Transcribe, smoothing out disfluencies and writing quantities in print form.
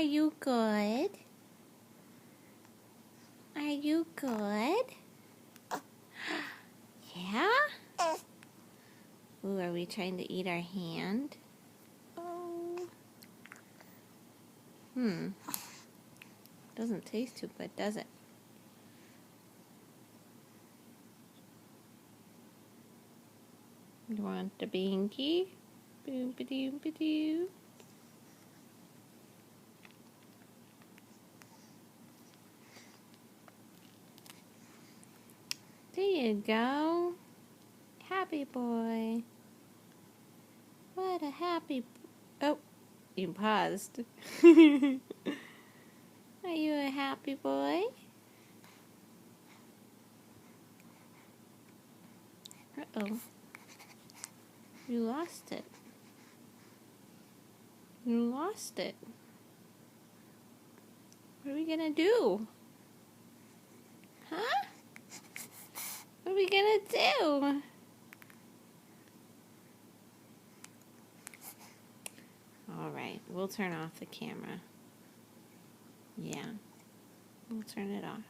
you good? Are you good? Yeah? Ooh, are we trying to eat our hand? Oh. Doesn't taste too good, does it? You want the binky? Boom-ba-doo-ba-doo. There you go. Happy boy. What a happy... Oh, you paused. Are you a happy boy? Uh-oh. You lost it. You lost it. What are we gonna do? Huh? What are we gonna do? Alright, we'll turn off the camera. Yeah, we'll turn it off.